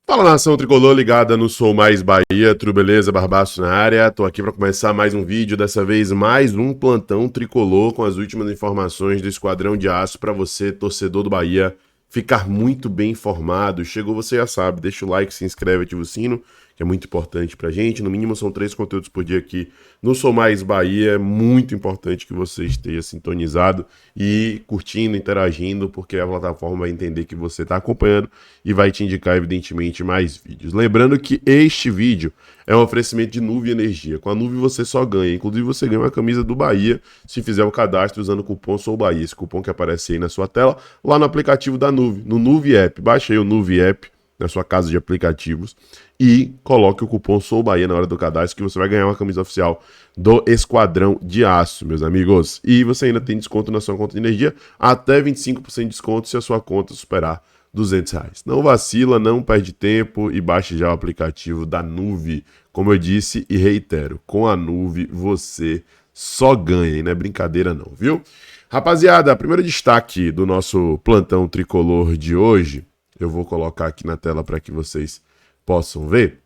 Fala, nação tricolor ligada no Sou Mais Bahia, tudo beleza? Barbaço na área. Tô aqui para começar mais um vídeo, dessa vez mais um plantão tricolor com as últimas informações do Esquadrão de Aço para você, torcedor do Bahia, ficar muito bem informado. Chegou, você já sabe, deixa o like, se inscreve, ativa o sino, que é muito importante pra gente. No mínimo são 3 conteúdos por dia aqui no Sou Mais Bahia. É muito importante que você esteja sintonizado e curtindo, interagindo, porque a plataforma vai entender que você está acompanhando e vai te indicar, evidentemente, mais vídeos. Lembrando que este vídeo é um oferecimento de Nuve Energia. Com a Nuve você só ganha. Inclusive você ganha uma camisa do Bahia se fizer o cadastro usando o cupom SOUBAHIA. Esse cupom que aparece aí na sua tela, lá no aplicativo da Nuve, no Nuve App. Baixa aí o Nuve App na sua casa de aplicativos e coloque o cupom SOUBAHIA na hora do cadastro que você vai ganhar uma camisa oficial do Esquadrão de Aço, meus amigos. E você ainda tem desconto na sua conta de energia, até 25% de desconto se a sua conta superar R$200. Não vacila, não perde tempo e baixe já o aplicativo da Nuve. Como eu disse e reitero, com a Nuve você só ganha, e não é brincadeira não, viu? Rapaziada, primeiro destaque do nosso plantão tricolor de hoje, eu vou colocar aqui na tela para que vocês possam ver,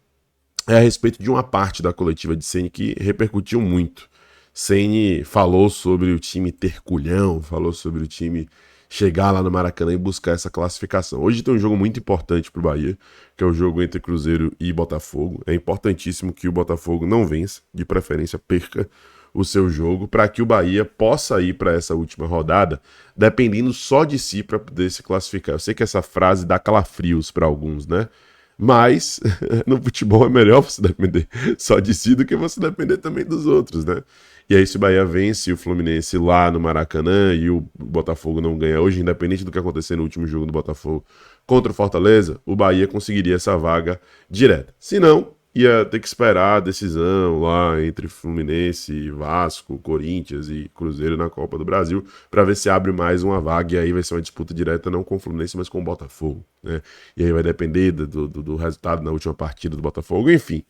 é a respeito de uma parte da coletiva de Ceni que repercutiu muito. Ceni falou sobre o time ter culhão, falou sobre o time chegar lá no Maracanã e buscar essa classificação. Hoje tem um jogo muito importante para o Bahia, que é o jogo entre Cruzeiro e Botafogo. É importantíssimo que o Botafogo não vença, de preferência perca o seu jogo, para que o Bahia possa ir para essa última rodada, dependendo só de si para poder se classificar. Eu sei que essa frase dá calafrios para alguns, né? Mas no futebol é melhor você depender só de si do que você depender também dos outros, né? E aí se o Bahia vence o Fluminense lá no Maracanã e o Botafogo não ganha hoje, independente do que acontecer no último jogo do Botafogo contra o Fortaleza, o Bahia conseguiria essa vaga direta. Se não, ia ter que esperar a decisão lá entre Fluminense, Vasco, Corinthians e Cruzeiro na Copa do Brasil para ver se abre mais uma vaga e aí vai ser uma disputa direta não com o Fluminense, mas com o Botafogo, né? E aí vai depender do resultado na última partida do Botafogo, enfim.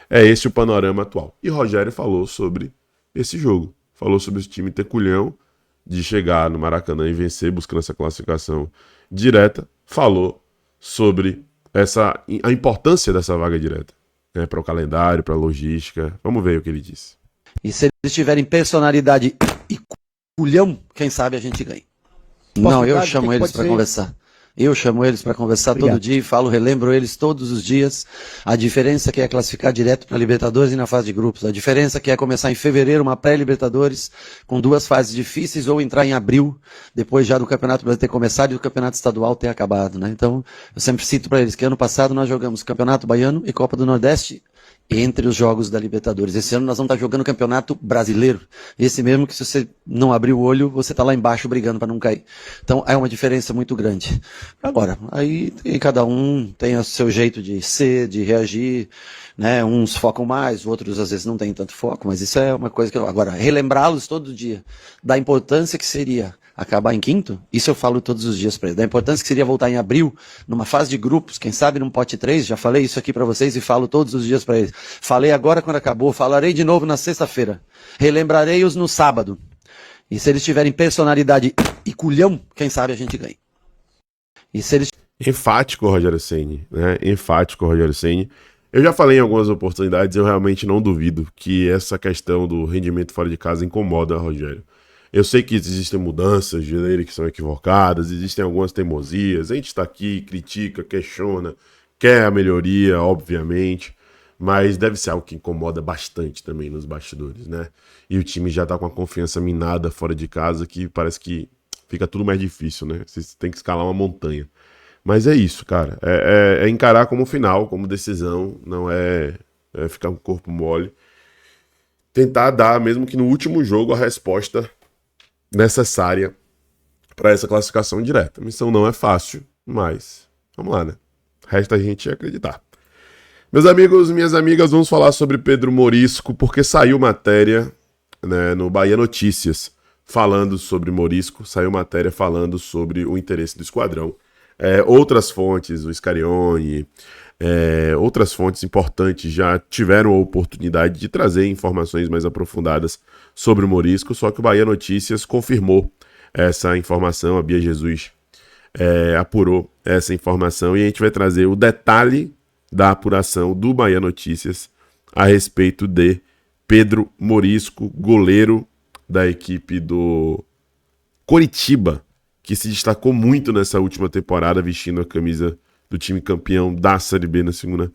É esse o panorama atual. E Rogério falou sobre esse jogo, falou sobre esse time ter culhão de chegar no Maracanã e vencer buscando essa classificação direta, falou sobre a importância dessa vaga direta, né, para o calendário, para a logística. Vamos ver o que ele disse. E se eles tiverem personalidade e culhão, quem sabe a gente ganha. Não, eu chamo eles para conversar. Eu chamo eles para conversar todo dia e relembro eles todos os dias a diferença que é classificar direto para Libertadores e na fase de grupos. A diferença que é começar em fevereiro uma pré-Libertadores com 2 fases difíceis ou entrar em abril, depois já do Campeonato Brasileiro ter começado e do Campeonato Estadual ter acabado, né? Então, eu sempre cito para eles que ano passado nós jogamos Campeonato Baiano e Copa do Nordeste entre os jogos da Libertadores. Esse ano nós vamos estar jogando o Campeonato Brasileiro. Esse mesmo que se você não abrir o olho, você está lá embaixo brigando para não cair. Então é uma diferença muito grande. Agora, aí cada um tem o seu jeito de ser, de reagir, né? Uns focam mais, outros às vezes não têm tanto foco, mas isso é uma coisa que agora, relembrá-los todo dia da importância que seria acabar em quinto, isso eu falo todos os dias para eles, da importância que seria voltar em abril, numa fase de grupos, quem sabe num pote 3, já falei isso aqui para vocês e falo todos os dias para eles. Falei agora quando acabou, falarei de novo na sexta-feira, relembrarei-os no sábado. E se eles tiverem personalidade e culhão, quem sabe a gente ganha. E se eles... Enfático, Rogério Ceni, né? Enfático, Rogério Ceni. Eu já falei em algumas oportunidades, eu realmente não duvido que essa questão do rendimento fora de casa incomoda a Rogério. Eu sei que existem mudanças de lei que são equivocadas, existem algumas teimosias, a gente está aqui, critica, questiona, quer a melhoria, obviamente, mas deve ser algo que incomoda bastante também nos bastidores, né? E o time já tá com a confiança minada fora de casa, que parece que fica tudo mais difícil, né? Você tem que escalar uma montanha. Mas é isso, cara, é encarar como final, como decisão, não é ficar com o corpo mole. Tentar dar, mesmo que no último jogo, a resposta necessária para essa classificação direta. A missão não é fácil, mas vamos lá, né? Resta a gente acreditar. Meus amigos, minhas amigas, vamos falar sobre Pedro Morisco, porque saiu matéria, né, no Bahia Notícias falando sobre Morisco, saiu matéria falando sobre o interesse do Esquadrão. Outras fontes, o Scarione, outras fontes importantes já tiveram a oportunidade de trazer informações mais aprofundadas sobre o Morisco, só que o Bahia Notícias confirmou essa informação, a Bia Jesus apurou essa informação e a gente vai trazer o detalhe da apuração do Bahia Notícias a respeito de Pedro Morisco, goleiro da equipe do Coritiba, que se destacou muito nessa última temporada vestindo a camisa do time campeão da Série B na segunda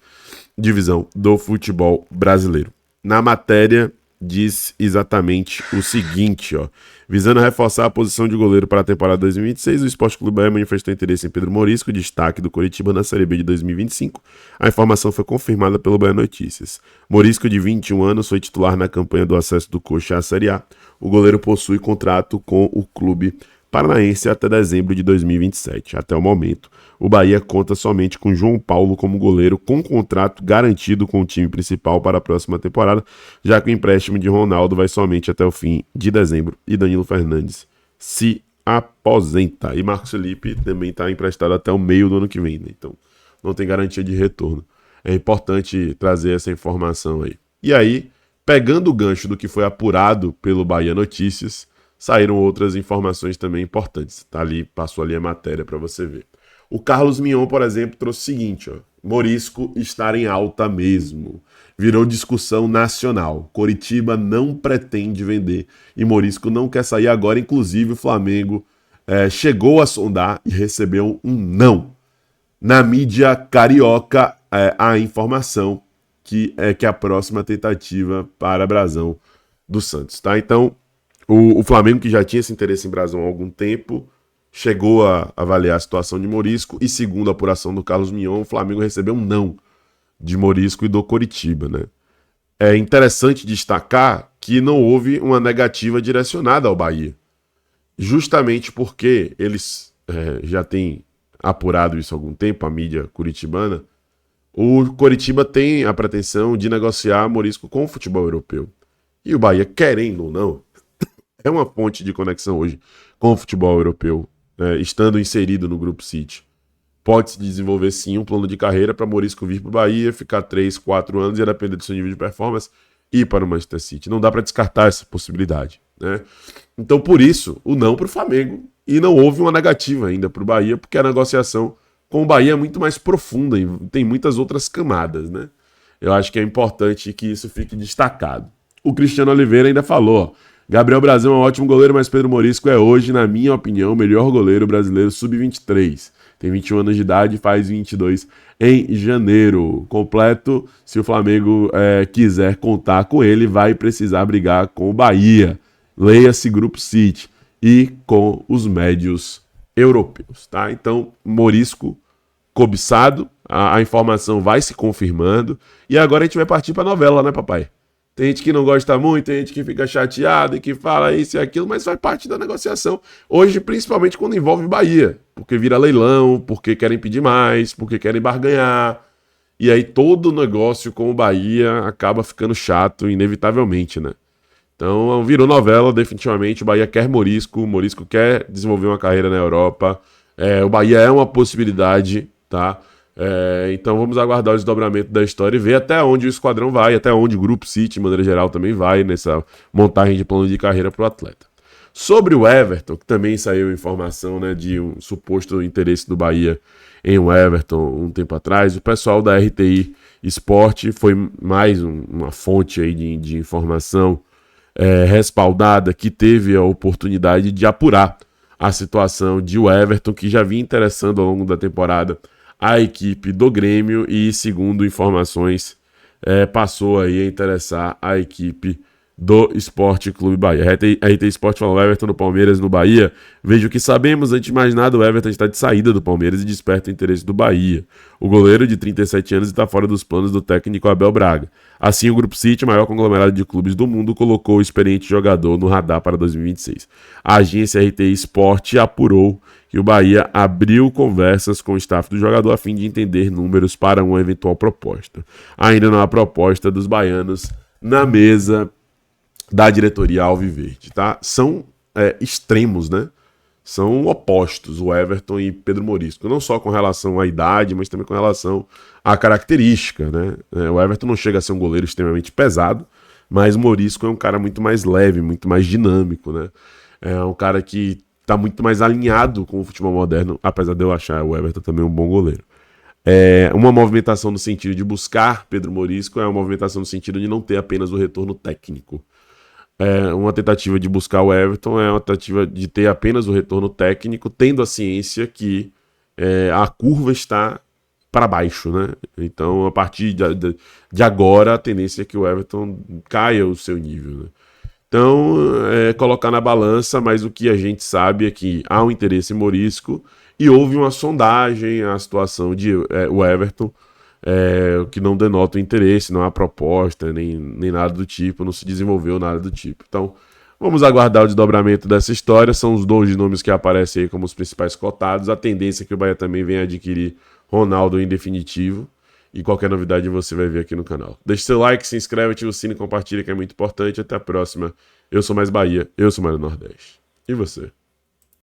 divisão do futebol brasileiro. Na matéria diz exatamente o seguinte, ó. Visando reforçar a posição de goleiro para a temporada 2026, o Sport Clube Bahia manifestou interesse em Pedro Morisco, destaque do Coritiba na Série B de 2025. A informação foi confirmada pelo Bahia Notícias. Morisco, de 21 anos, foi titular na campanha do acesso do Coxa à Série A. O goleiro possui contrato com o clube paranaense até dezembro de 2027. Até o momento, o Bahia conta somente com João Paulo como goleiro, com contrato garantido com o time principal para a próxima temporada, já que o empréstimo de Ronaldo vai somente até o fim de dezembro e Danilo Fernandes se aposenta. E Marcos Felipe também está emprestado até o meio do ano que vem, né? Então não tem garantia de retorno. É importante trazer essa informação aí. E aí, pegando o gancho do que foi apurado pelo Bahia Notícias, saíram outras informações também importantes. Tá ali, passou ali a matéria para você ver. O Carlos Mignon, por exemplo, trouxe o seguinte, ó. Morisco estar em alta mesmo. Virou discussão nacional. Coritiba não pretende vender e Morisco não quer sair agora. Inclusive o Flamengo chegou a sondar e recebeu um não. Na mídia carioca, a informação que é que a próxima tentativa para Brasão do Santos, tá? Então, o Flamengo, que já tinha esse interesse em Brasão há algum tempo, chegou a avaliar a situação de Morisco e, segundo a apuração do Carlos Mignon, o Flamengo recebeu um não de Morisco e do Coritiba, né? É interessante destacar que não houve uma negativa direcionada ao Bahia, justamente porque eles já têm apurado isso há algum tempo, a mídia curitibana. O Coritiba tem a pretensão de negociar Morisco com o futebol europeu. E o Bahia, querendo ou não, é uma ponte de conexão hoje com o futebol europeu, estando inserido no Grupo City. Pode-se desenvolver sim um plano de carreira para Morisco vir para o Bahia, ficar 3, 4 anos e, a depender do seu nível de performance, ir para o Manchester City. Não dá para descartar essa possibilidade, né? Então, por isso, o não para o Flamengo. E não houve uma negativa ainda para o Bahia, porque a negociação com o Bahia é muito mais profunda e tem muitas outras camadas, né? Eu acho que é importante que isso fique destacado. O Cristiano Oliveira ainda falou, ó, Gabriel Brazão é um ótimo goleiro, mas Pedro Morisco é hoje, na minha opinião, o melhor goleiro brasileiro sub-23. Tem 21 anos de idade, faz 22 em janeiro. Completo, se o Flamengo quiser contar com ele, vai precisar brigar com o Bahia. Leia-se Grupo City e com os médios europeus, tá? Então, Morisco cobiçado, a informação vai se confirmando e agora a gente vai partir para a novela, né, papai? Tem gente que não gosta muito, tem gente que fica chateado e que fala isso e aquilo, mas faz parte da negociação. Hoje, principalmente quando envolve Bahia, porque vira leilão, porque querem pedir mais, porque querem barganhar. E aí todo o negócio com o Bahia acaba ficando chato, inevitavelmente, né? Então virou novela, definitivamente. O Bahia quer Morisco, o Morisco quer desenvolver uma carreira na Europa. O Bahia é uma possibilidade, tá? Então vamos aguardar o desdobramento da história e ver até onde o esquadrão vai, até onde o Grupo City, de maneira geral, também vai nessa montagem de plano de carreira para o atleta. Sobre o Everton, que também saiu informação, né, de um suposto interesse do Bahia em o Everton um tempo atrás, o pessoal da RTI Sport foi mais uma fonte aí de informação respaldada que teve a oportunidade de apurar a situação de o Everton, que já vinha interessando ao longo da temporada a equipe do Grêmio e, segundo informações, passou aí a interessar a equipe do Sport Clube Bahia. A RT Sport falou, Everton no Palmeiras no Bahia. Veja o que sabemos, antes de mais nada, o Everton está de saída do Palmeiras e desperta o interesse do Bahia. O goleiro de 37 anos está fora dos planos do técnico Abel Braga. Assim, o Grupo City, maior conglomerado de clubes do mundo, colocou o experiente jogador no radar para 2026. A agência RT Sport apurou que o Bahia abriu conversas com o staff do jogador a fim de entender números para uma eventual proposta. Ainda não há proposta dos baianos na mesa da diretoria alviverde, tá? São extremos, né? São opostos, o Everton e Pedro Morisco. Não só com relação à idade, mas também com relação à característica, né? O Everton não chega a ser um goleiro extremamente pesado, mas o Morisco é um cara muito mais leve, muito mais dinâmico, né? É um cara que tá muito mais alinhado com o futebol moderno, apesar de eu achar o Everton também um bom goleiro. Uma movimentação no sentido de buscar Pedro Morisco é uma movimentação no sentido de não ter apenas o retorno técnico. Uma tentativa de buscar o Everton é uma tentativa de ter apenas o retorno técnico, tendo a ciência que a curva está para baixo, né? Então, a partir de agora, a tendência é que o Everton caia o seu nível, né? Então, colocar na balança, mas o que a gente sabe é que há um interesse morisco e houve uma sondagem à situação de o Everton, o que não denota o interesse, não há proposta, nem nada do tipo, não se desenvolveu nada do tipo. Então, vamos aguardar o desdobramento dessa história, são os 2 nomes que aparecem aí como os principais cotados, a tendência é que o Bahia também venha adquirir Ronaldo em definitivo, e qualquer novidade você vai ver aqui no canal. Deixe seu like, se inscreve, ativa o sino e compartilha, que é muito importante. Até a próxima. Eu sou mais Bahia, eu sou mais Nordeste. E você?